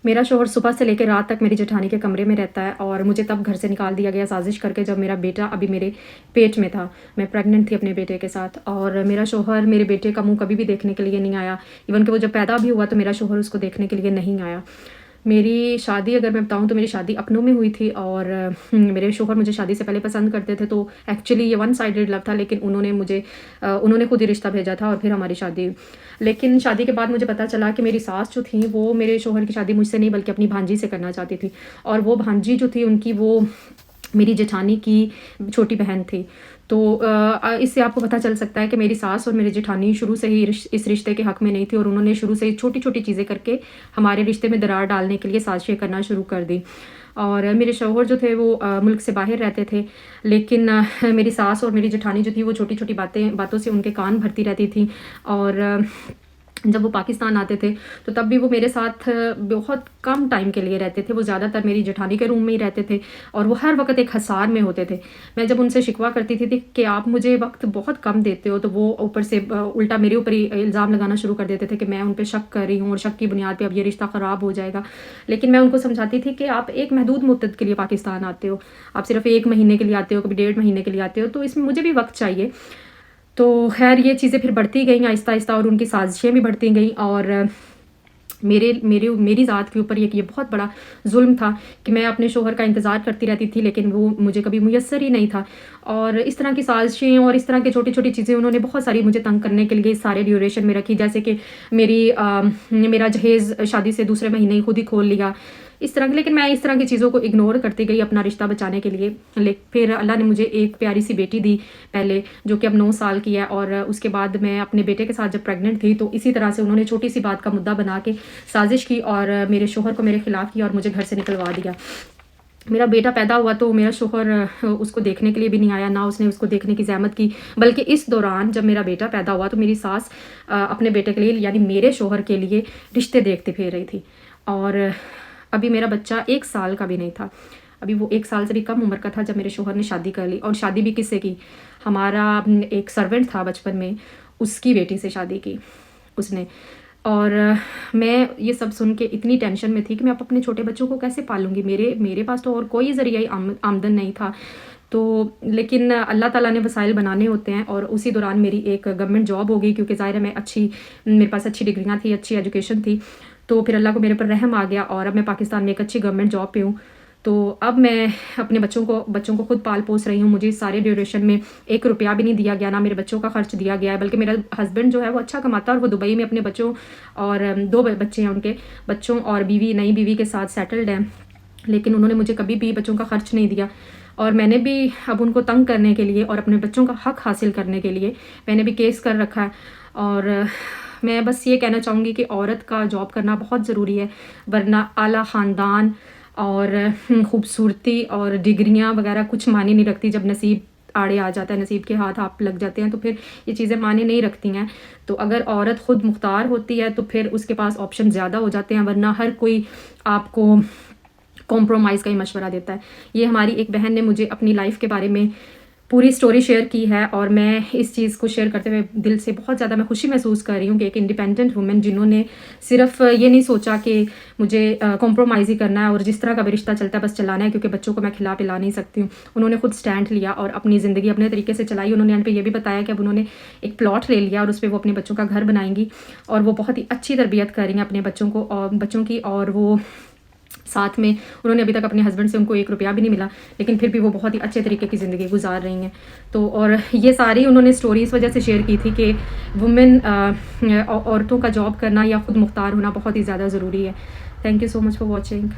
मेरा शौहर सुबह से लेकर रात तक मेरी जेठानी के कमरे में रहता है और मुझे तब घर से निकाल दिया गया साजिश करके जब मेरा बेटा अभी मेरे पेट में था। मैं प्रेग्नेंट थी अपने बेटे के साथ और मेरा शौहर मेरे बेटे का मुंह कभी भी देखने के लिए नहीं आया। इवन कि वो जब पैदा भी हुआ तो मेरा शौहर उसको देखने के लिए नहीं आया। मेरी शादी अगर मैं बताऊं तो मेरी शादी अपनों में हुई थी और मेरे शौहर मुझे शादी से पहले पसंद करते थे, तो एक्चुअली ये वन साइडेड लव था, लेकिन उन्होंने खुद ही रिश्ता भेजा था और फिर हमारी शादी हुई। लेकिन शादी के बाद मुझे पता चला कि मेरी सास जो थी वो मेरे शौहर की शादी मुझसे नहीं बल्कि अपनी भांजी से करना चाहती थी और वो भांजी जो थी उनकी वो मेरी जेठानी की छोटी बहन थी। तो इससे आपको पता चल सकता है कि मेरी सास और मेरी जेठानी शुरू से ही इस रिश्ते के हक़ में नहीं थी और उन्होंने शुरू से ही छोटी छोटी चीज़ें करके हमारे रिश्ते में दरार डालने के लिए साजिशें करना शुरू कर दी। और मेरे शौहर जो थे वो मुल्क से बाहर रहते थे, लेकिन मेरी सास और मेरी जेठानी जो थी वो छोटी छोटी बातों से उनके कान भरती रहती थी। और जब वो पाकिस्तान आते थे तो तब भी वो मेरे साथ बहुत कम टाइम के लिए रहते थे। वो ज़्यादातर मेरी जेठानी के रूम में ही रहते थे और वो हर वक्त एक हसार में होते थे। मैं जब उनसे शिकवा करती थी कि आप मुझे वक्त बहुत कम देते हो, तो वो ऊपर से उल्टा मेरे ऊपर ही इल्ज़ाम लगाना शुरू कर देते थे कि मैं उन पर शक कर रही हूँ और शक की बुनियाद पर अब ये रिश्ता ख़राब हो जाएगा। लेकिन मैं उनको समझाती थी कि आप एक महदूद मुद्दत के लिए पाकिस्तान आते हो, आप सिर्फ 1 महीने के लिए आते हो, कभी 1.5 महीने के लिए आते हो, तो इसमें मुझे भी वक्त चाहिए। तो खैर ये चीज़ें फिर बढ़ती गई आहिस्ता आहिस्ता और उनकी साजिशें भी बढ़ती गई और मेरी ज़ात के ऊपर ये बहुत बड़ा जुल्म था कि मैं अपने शौहर का इंतज़ार करती रहती थी लेकिन वो मुझे कभी मुयस्सर ही नहीं था। और इस तरह की साजिशें और इस तरह की छोटी छोटी चीज़ें उन्होंने बहुत सारी मुझे तंग करने के लिए सारे ड्यूरेशन में रखी, जैसे कि मेरा जहेज़ शादी से दूसरे महीने ही खुद ही खोल लिया इस तरह की। लेकिन मैं इस तरह की चीज़ों को इग्नोर करती गई अपना रिश्ता बचाने के लिए। फिर अल्लाह ने मुझे एक प्यारी सी बेटी दी पहले, जो कि अब 9 साल की है। और उसके बाद मैं अपने बेटे के साथ जब प्रेग्नेंट थी तो इसी तरह से उन्होंने छोटी सी बात का मुद्दा बना के साजिश की और मेरे शौहर को मेरे खिलाफ किया और मुझे घर से निकलवा दिया। मेरा बेटा पैदा हुआ तो मेरा शौहर उसको देखने के लिए भी नहीं आया, ना उसने उसको देखने की ज़हमत की। बल्कि इस दौरान जब मेरा बेटा पैदा हुआ तो मेरी सास अपने बेटे के लिए यानी मेरे शौहर के लिए रिश्ते देखते फिर रही थी। और अभी मेरा बच्चा 1 साल का भी नहीं था, अभी वो 1 साल से भी कम उम्र का था जब मेरे शौहर ने शादी कर ली। और शादी भी किससे की? हमारा एक सर्वेंट था बचपन में, उसकी बेटी से शादी की उसने। और मैं ये सब सुन के इतनी टेंशन में थी कि मैं अब अपने छोटे बच्चों को कैसे पालूंगी। मेरे पास तो और कोई ज़रिया आमदन नहीं था। तो लेकिन अल्लाह ताला ने वसाइल बनाने होते हैं और उसी दौरान मेरी एक गवर्नमेंट जॉब हो गई, क्योंकि ज़ाहिर है मेरे पास अच्छी डिग्रियाँ थी, अच्छी एजुकेशन थी। तो फिर अल्लाह को मेरे पर रहम आ गया और अब मैं पाकिस्तान में एक अच्छी गवर्नमेंट जॉब पे हूँ। तो अब मैं अपने बच्चों को खुद पाल पोस रही हूँ। मुझे सारे ड्यूरेशन में 1 रुपया भी नहीं दिया गया, ना मेरे बच्चों का खर्च दिया गया है। बल्कि मेरा हस्बैंड जो है वो अच्छा कमाता है और वो दुबई में अपने बच्चों और 2 बच्चे हैं उनके बच्चों और नई बीवी के साथ सेटल्ड हैं। लेकिन उन्होंने मुझे कभी भी बच्चों का खर्च नहीं दिया। और मैंने भी अब उनको तंग करने के लिए और अपने बच्चों का हक हासिल करने के लिए मैंने भी केस कर रखा है। और मैं बस ये कहना चाहूँगी कि औरत का जॉब करना बहुत ज़रूरी है, वरना आला ख़ानदान और खूबसूरती और डिग्रियाँ वगैरह कुछ मायने नहीं रखती। जब नसीब आड़े आ जाता है, नसीब के हाथ आप लग जाते हैं, तो फिर ये चीज़ें मायने नहीं रखती हैं। तो अगर औरत ख़ुद मुख्तार होती है तो फिर उसके पास ऑप्शन ज़्यादा हो जाते हैं, वरना हर कोई आपको कॉम्प्रोमाइज़ का ही मशवरा देता है। ये हमारी एक बहन ने मुझे अपनी लाइफ के बारे में पूरी स्टोरी शेयर की है और मैं इस चीज़ को शेयर करते हुए दिल से बहुत ज़्यादा मैं खुशी महसूस कर रही हूँ कि एक इंडिपेंडेंट वुमेन जिन्होंने सिर्फ ये नहीं सोचा कि मुझे कॉम्प्रोमाइज़ ही करना है और जिस तरह का भी रिश्ता चलता है बस चलाना है, क्योंकि बच्चों को मैं खिला पिला नहीं सकती हूँ। उन्होंने खुद स्टैंड लिया और अपनी ज़िंदगी अपने तरीके से चलाई। उन्होंने एंड पे ये भी बताया कि अब उन्होंने एक प्लॉट ले लिया और उस पर वो अपने बच्चों का घर बनाएंगी और वो बहुत ही अच्छी तरबियत कर रही हैं अपने बच्चों की। और वो साथ में उन्होंने अभी तक अपने हस्बैंड से उनको 1 रुपया भी नहीं मिला, लेकिन फिर भी वो बहुत ही अच्छे तरीके की ज़िंदगी गुजार रही हैं। तो और ये सारी उन्होंने स्टोरी इस वजह से शेयर की थी कि वुमेन औरतों का जॉब करना या ख़ुद मुख्तार होना बहुत ही ज़्यादा ज़रूरी है। Thank you so much for watching.